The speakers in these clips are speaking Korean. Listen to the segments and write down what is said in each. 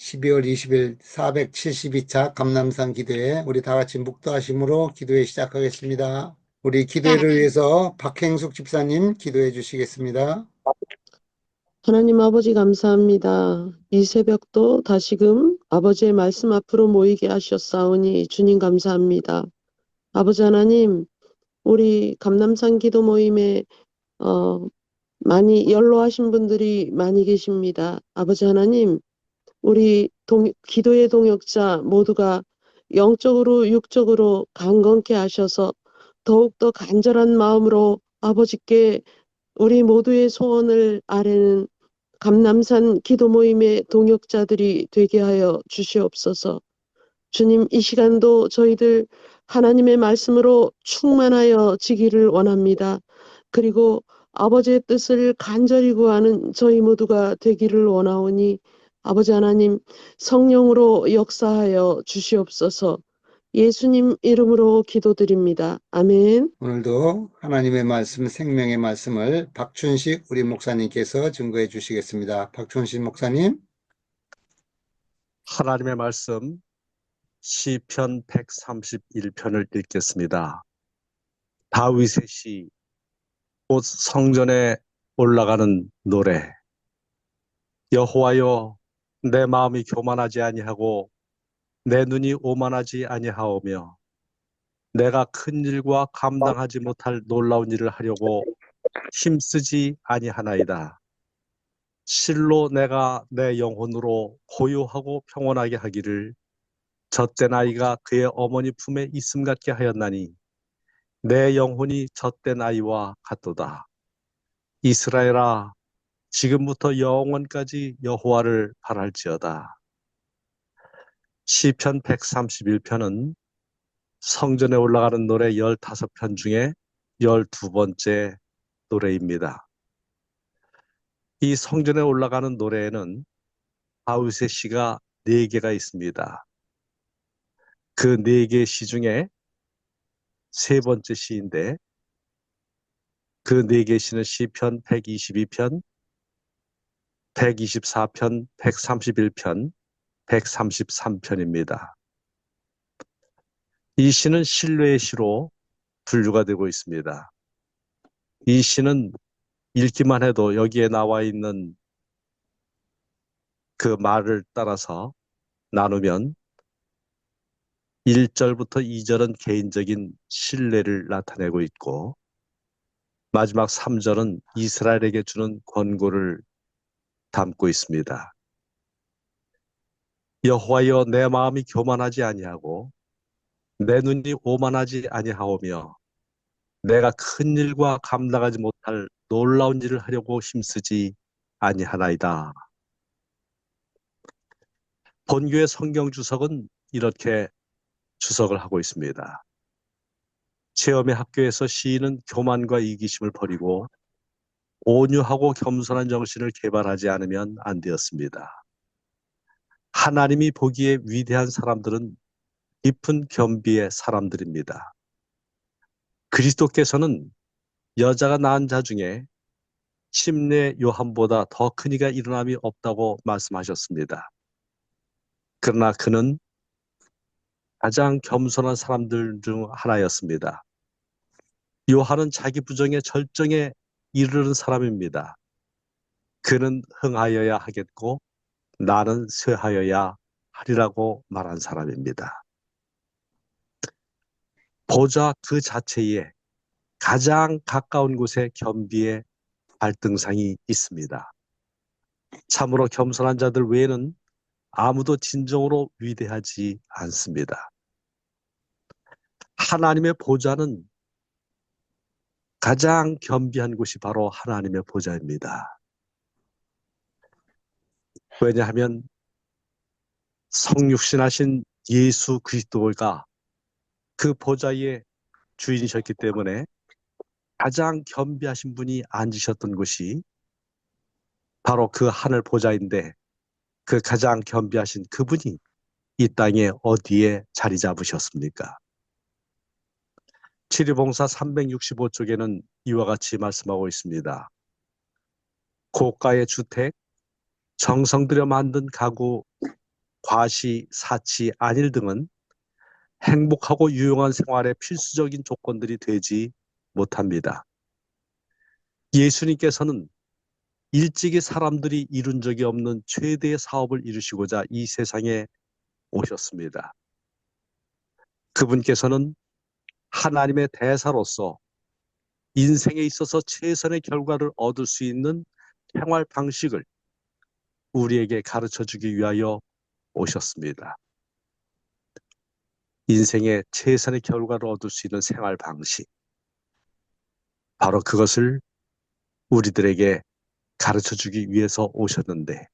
12월 20일 472차 감람산 기도회 우리 다 같이 묵도하심으로 기도회 시작하겠습니다. 우리 기도회를 위해서 박행숙 집사님 기도해 주시겠습니다. 하나님 아버지 감사합니다. 이 새벽도 다시금 아버지의 말씀 앞으로 모이게 하셨사오니 주님 감사합니다. 아버지 하나님, 우리 감람산 기도 모임에 많이 연로하신 분들이 많이 계십니다. 아버지 하나님, 우리 기도의 동역자 모두가 영적으로 육적으로 강건케 하셔서 더욱더 간절한 마음으로 아버지께 우리 모두의 소원을 아뢰는 감람산 기도 모임의 동역자들이 되게 하여 주시옵소서. 주님, 이 시간도 저희들 하나님의 말씀으로 충만하여 지기를 원합니다. 그리고 아버지의 뜻을 간절히 구하는 저희 모두가 되기를 원하오니 아버지 하나님 성령으로 역사하여 주시옵소서. 예수님 이름으로 기도드립니다. 아멘. 오늘도 하나님의 말씀, 생명의 말씀을 박춘식 우리 목사님께서 증거해 주시겠습니다. 박춘식 목사님. 하나님의 말씀 시편 131편을 읽겠습니다. 다윗의 시, 곧 성전에 올라가는 노래. 여호와여, 내 마음이 교만하지 아니하고 내 눈이 오만하지 아니하오며 내가 큰 일과 감당하지 못할 놀라운 일을 하려고 힘쓰지 아니하나이다. 실로 내가 내 영혼으로 고요하고 평온하게 하기를 젖된 아이가 그의 어머니 품에 있음 같게 하였나니 내 영혼이 젖된 아이와 같도다. 이스라엘아, 지금부터 영원까지 여호와를 바랄지어다. 시편 131편은 성전에 올라가는 노래 15편 중에 12번째 노래입니다. 이 성전에 올라가는 노래에는 다윗의 시가 4개가 있습니다. 그 4개의 시 중에 세 번째 시인데 그 4개의 시는 시편 122편, 124편, 131편, 133편입니다. 이 시는 신뢰의 시로 분류가 되고 있습니다. 이 시는 읽기만 해도 여기에 나와 있는 그 말을 따라서 나누면 1절부터 2절은 개인적인 신뢰를 나타내고 있고 마지막 3절은 이스라엘에게 주는 권고를 담고 있습니다. 여호와여, 내 마음이 교만하지 아니하고 내 눈이 오만하지 아니하오며 내가 큰 일과 감당하지 못할 놀라운 일을 하려고 힘쓰지 아니하나이다. 본교의 성경 주석은 이렇게 주석을 하고 있습니다. 체험의 학교에서 시인은 교만과 이기심을 버리고 온유하고 겸손한 정신을 개발하지 않으면 안 되었습니다. 하나님이 보기에 위대한 사람들은 깊은 겸비의 사람들입니다. 그리스도께서는 여자가 낳은 자 중에 침례 요한보다 더 큰 이가 일어남이 없다고 말씀하셨습니다. 그러나 그는 가장 겸손한 사람들 중 하나였습니다. 요한은 자기 부정의 절정에 이르는 사람입니다. 그는 흥하여야 하겠고 나는 쇠하여야 하리라고 말한 사람입니다. 보좌 그 자체에 가장 가까운 곳에 겸비의 발등상이 있습니다. 참으로 겸손한 자들 외에는 아무도 진정으로 위대하지 않습니다. 하나님의 보좌는 가장 겸비한 곳이 바로 하나님의 보좌입니다. 왜냐하면 성육신하신 예수 그리스도가 그 보좌의 주인이셨기 때문에 가장 겸비하신 분이 앉으셨던 곳이 바로 그 하늘 보좌인데 그 가장 겸비하신 그분이 이 땅에 어디에 자리 잡으셨습니까? 치리봉사 365쪽에는 이와 같이 말씀하고 있습니다. 고가의 주택, 정성 들여 만든 가구 과시, 사치, 안일 등은 행복하고 유용한 생활의 필수적인 조건들이 되지 못합니다. 예수님께서는 일찍이 사람들이 이룬 적이 없는 최대의 사업을 이루시고자 이 세상에 오셨습니다. 그분께서는 하나님의 대사로서 인생에 있어서 최선의 결과를 얻을 수 있는 생활 방식을 우리에게 가르쳐 주기 위하여 오셨습니다. 인생의 최선의 결과를 얻을 수 있는 생활 방식. 바로 그것을 우리들에게 가르쳐 주기 위해서 오셨는데,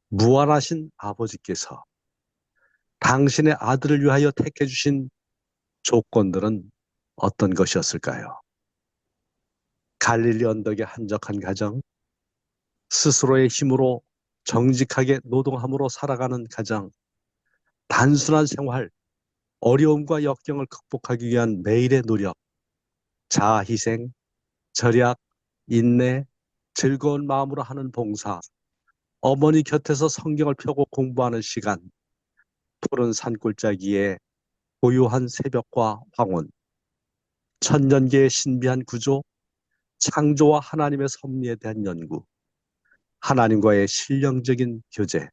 무한하신 아버지께서 당신의 아들을 위하여 택해 주신 조건들은 어떤 것이었을까요? 갈릴리 언덕의 한적한 가정, 스스로의 힘으로 정직하게 노동함으로 살아가는 가정, 단순한 생활, 어려움과 역경을 극복하기 위한 매일의 노력, 자아희생, 절약, 인내, 즐거운 마음으로 하는 봉사, 어머니 곁에서 성경을 펴고 공부하는 시간, 푸른 산골짜기에 고요한 새벽과 황혼, 천년계의 신비한 구조, 창조와 하나님의 섭리에 대한 연구, 하나님과의 신령적인 교제,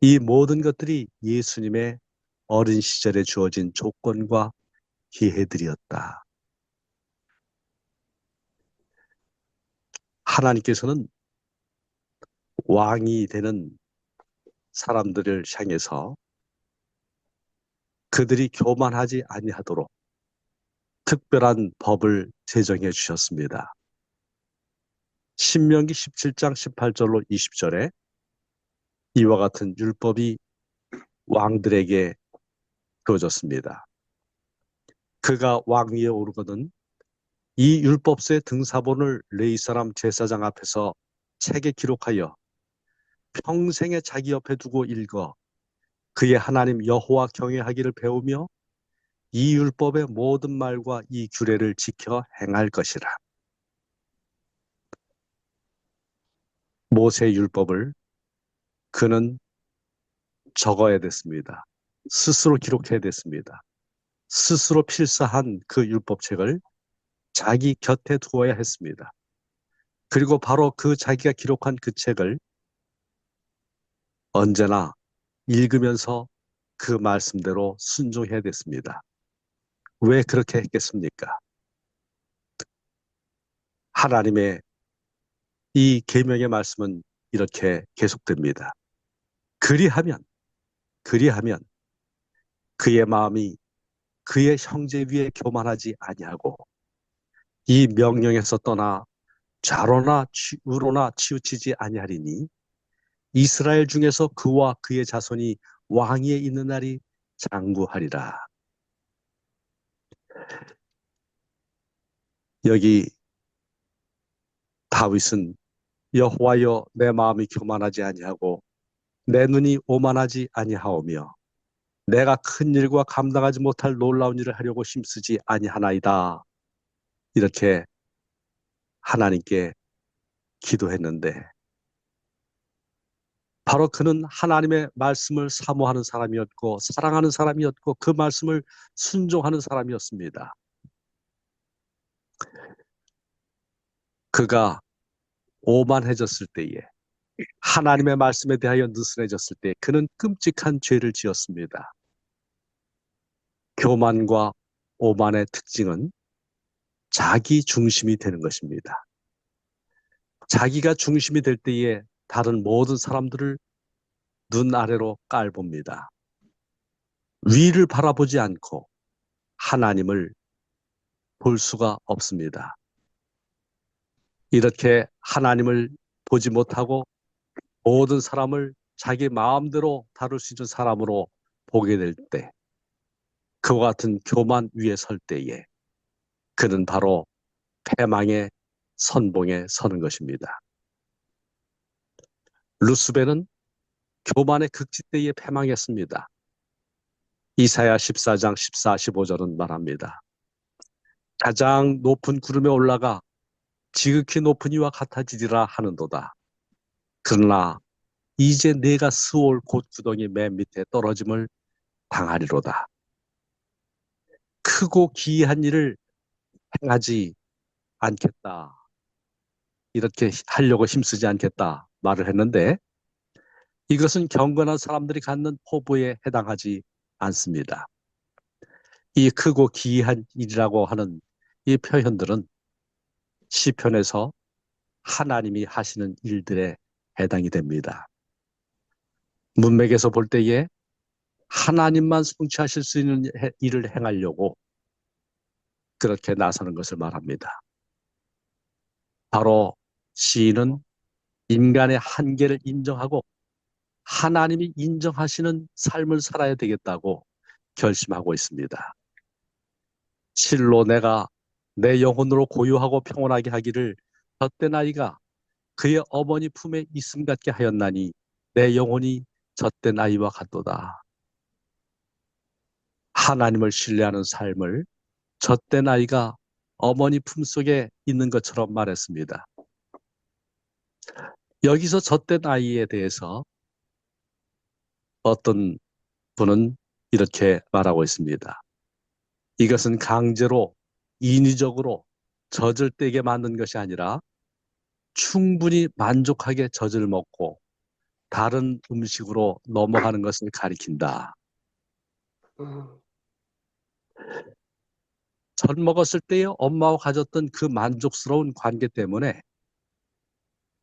이 모든 것들이 예수님의 어린 시절에 주어진 조건과 기회들이었다. 하나님께서는 왕이 되는 사람들을 향해서 그들이 교만하지 아니하도록 특별한 법을 제정해 주셨습니다. 신명기 17장 18절로 20절에 이와 같은 율법이 왕들에게 주어졌습니다. 그가 왕 위에 오르거든 이 율법서의 등사본을 레위 사람 제사장 앞에서 책에 기록하여 평생에 자기 옆에 두고 읽어 그의 하나님 여호와 경외하기를 배우며 이 율법의 모든 말과 이 규례를 지켜 행할 것이라. 모세의 율법을 그는 적어야 됐습니다. 스스로 기록해야 됐습니다. 스스로 필사한 그 율법책을 자기 곁에 두어야 했습니다. 그리고 바로 그 자기가 기록한 그 책을 언제나 읽으면서 그 말씀대로 순종해야 됐습니다. 왜 그렇게 했겠습니까? 하나님의 이 계명의 말씀은 이렇게 계속됩니다. 그리하면 그의 마음이 그의 형제 위에 교만하지 아니하고 이 명령에서 떠나 좌로나 우로나 치우치지 아니하리니 이스라엘 중에서 그와 그의 자손이 왕위에 있는 날이 장구하리라. 여기 다윗은 여호와여 내 마음이 교만하지 아니하고 내 눈이 오만하지 아니하오며 내가 큰 일과 감당하지 못할 놀라운 일을 하려고 힘쓰지 아니하나이다. 이렇게 하나님께 기도했는데 바로 그는 하나님의 말씀을 사모하는 사람이었고 사랑하는 사람이었고 그 말씀을 순종하는 사람이었습니다. 그가 오만해졌을 때에 하나님의 말씀에 대하여 느슨해졌을 때 그는 끔찍한 죄를 지었습니다. 교만과 오만의 특징은 자기 중심이 되는 것입니다. 자기가 중심이 될 때에 다른 모든 사람들을 눈 아래로 깔봅니다. 위를 바라보지 않고 하나님을 볼 수가 없습니다. 이렇게 하나님을 보지 못하고 모든 사람을 자기 마음대로 다룰 수 있는 사람으로 보게 될 때, 그와 같은 교만 위에 설 때에 그는 바로 패망의 선봉에 서는 것입니다. 루스벨은 교만의 극치때에 패망했습니다. 이사야 14장 14, 15절은 말합니다. 가장 높은 구름에 올라가 지극히 높은 이와 같아지리라 하는도다. 그러나 이제 내가 스올 곧구덩이 맨 밑에 떨어짐을 당하리로다. 크고 기이한 일을 행하지 않겠다. 이렇게 하려고 힘쓰지 않겠다 말을 했는데 이것은 경건한 사람들이 갖는 포부에 해당하지 않습니다. 이 크고 기이한 일이라고 하는 이 표현들은 시편에서 하나님이 하시는 일들에 해당이 됩니다. 문맥에서 볼 때에 하나님만 성취하실 수 있는 일을 행하려고 그렇게 나서는 것을 말합니다. 바로 시인은 인간의 한계를 인정하고 하나님이 인정하시는 삶을 살아야 되겠다고 결심하고 있습니다. 실로 내가 내 영혼으로 고요하고 평온하게 하기를 젖된 아이가 그의 어머니 품에 있음 같게 하였나니 내 영혼이 젖된 아이와 같도다. 하나님을 신뢰하는 삶을 젖된 아이가 어머니 품속에 있는 것처럼 말했습니다. 여기서 젖된 아이에 대해서 어떤 분은 이렇게 말하고 있습니다. 이것은 강제로 인위적으로 젖을 떼게 만든 것이 아니라 충분히 만족하게 젖을 먹고 다른 음식으로 넘어가는 것을 가리킨다. 어, 젖 먹었을 때의 엄마와 가졌던 그 만족스러운 관계 때문에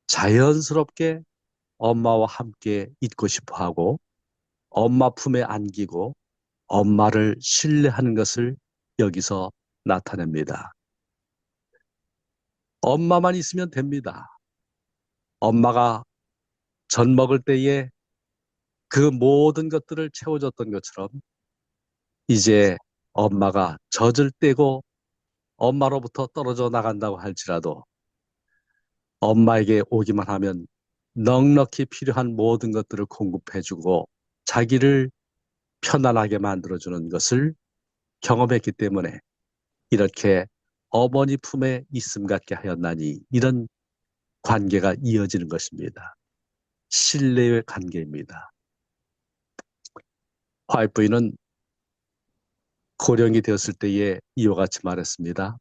자연스럽게 엄마와 함께 있고 싶어 하고 엄마 품에 안기고 엄마를 신뢰하는 것을 여기서 나타냅니다. 엄마만 있으면 됩니다. 엄마가 젖 먹을 때에 그 모든 것들을 채워줬던 것처럼 이제 엄마가 젖을 떼고 엄마로부터 떨어져 나간다고 할지라도 엄마에게 오기만 하면 넉넉히 필요한 모든 것들을 공급해주고 자기를 편안하게 만들어주는 것을 경험했기 때문에 이렇게 어머니 품에 있음 같게 하였나니 이런 관계가 이어지는 것입니다. 신뢰의 관계입니다. 화이트 부인은 고령이 되었을 때에 이와 같이 말했습니다.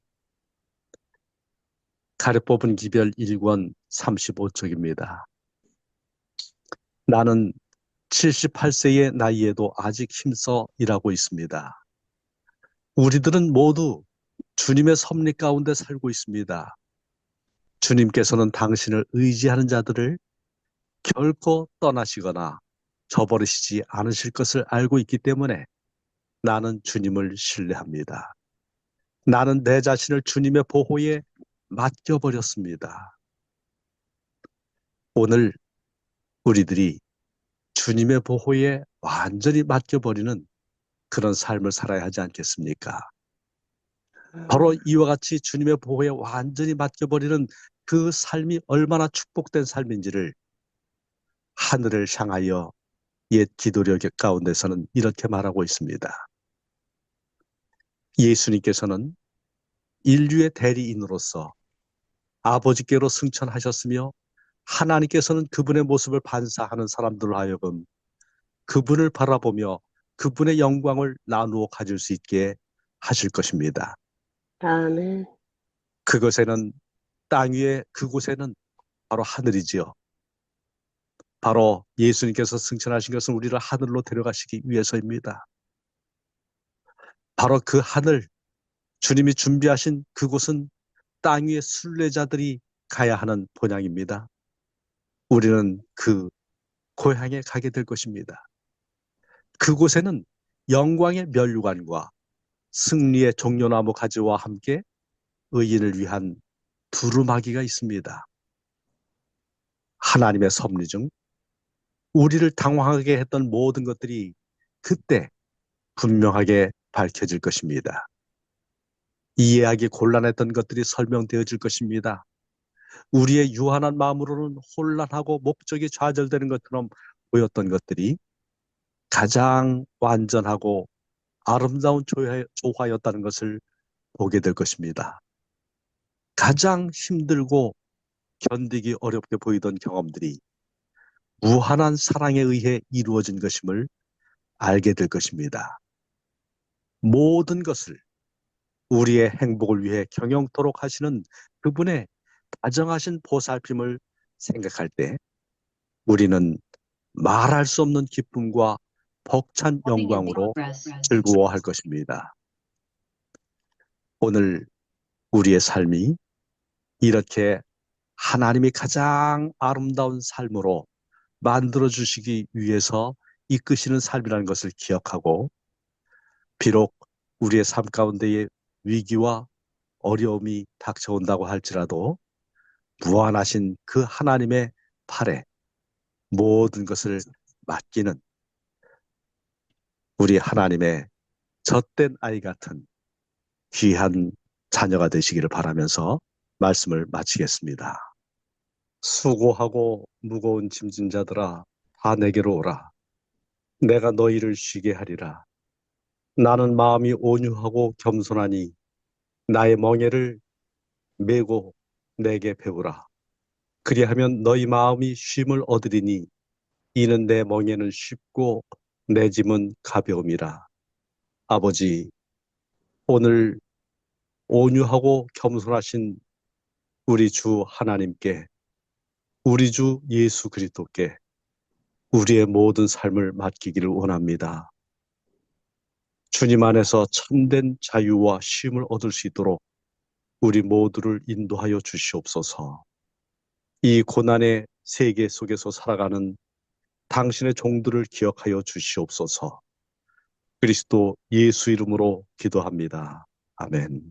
가려 뽑은 기별 1권 35쪽입니다. 나는 78세의 나이에도 아직 힘써 일하고 있습니다. 우리들은 모두 주님의 섭리 가운데 살고 있습니다. 주님께서는 당신을 의지하는 자들을 결코 떠나시거나 저버리시지 않으실 것을 알고 있기 때문에 나는 주님을 신뢰합니다. 나는 내 자신을 주님의 보호에 맡겨버렸습니다. 오늘 우리들이 주님의 보호에 완전히 맡겨버리는 그런 삶을 살아야 하지 않겠습니까? 바로 이와 같이 주님의 보호에 완전히 맡겨버리는 그 삶이 얼마나 축복된 삶인지를 하늘을 향하여 옛 기도력 가운데서는 이렇게 말하고 있습니다. 예수님께서는 인류의 대리인으로서 아버지께로 승천하셨으며 하나님께서는 그분의 모습을 반사하는 사람들로 하여금 그분을 바라보며 그분의 영광을 나누어 가질 수 있게 하실 것입니다. 아멘. 그곳에는 땅 위에 그곳에는 바로 하늘이지요. 바로 예수님께서 승천하신 것은 우리를 하늘로 데려가시기 위해서입니다. 바로 그 하늘, 주님이 준비하신 그곳은 땅 위의 순례자들이 가야 하는 본향입니다. 우리는 그 고향에 가게 될 것입니다. 그곳에는 영광의 면류관과 승리의 종려나무 가지와 함께 의인을 위한 두루마기가 있습니다. 하나님의 섭리 중 우리를 당황하게 했던 모든 것들이 그때 분명하게 밝혀질 것입니다. 이해하기 곤란했던 것들이 설명되어질 것입니다. 우리의 유한한 마음으로는 혼란하고 목적이 좌절되는 것처럼 보였던 것들이 가장 완전하고 아름다운 조화였다는 것을 보게 될 것입니다. 가장 힘들고 견디기 어렵게 보이던 경험들이 무한한 사랑에 의해 이루어진 것임을 알게 될 것입니다. 모든 것을 우리의 행복을 위해 경영토록 하시는 그분의 다정하신 보살핌을 생각할 때 우리는 말할 수 없는 기쁨과 벅찬 영광으로 즐거워할 것입니다. 오늘 우리의 삶이 이렇게 하나님이 가장 아름다운 삶으로 만들어 주시기 위해서 이끄시는 삶이라는 것을 기억하고, 비록 우리의 삶 가운데에 위기와 어려움이 닥쳐온다고 할지라도 무한하신 그 하나님의 팔에 모든 것을 맡기는 우리 하나님의 젖된 아이 같은 귀한 자녀가 되시기를 바라면서 말씀을 마치겠습니다. 수고하고 무거운 짐진 자들아, 다 내게로 오라. 내가 너희를 쉬게 하리라. 나는 마음이 온유하고 겸손하니 나의 멍에를 메고 내게 배우라. 그리하면 너희 마음이 쉼을 얻으리니 이는 내 멍에는 쉽고 내 짐은 가벼움이라. 아버지, 오늘 온유하고 겸손하신 우리 주 하나님께, 우리 주 예수 그리스도께 우리의 모든 삶을 맡기기를 원합니다. 주님 안에서 참된 자유와 쉼을 얻을 수 있도록 우리 모두를 인도하여 주시옵소서. 이 고난의 세계 속에서 살아가는 당신의 종들을 기억하여 주시옵소서. 그리스도 예수 이름으로 기도합니다. 아멘.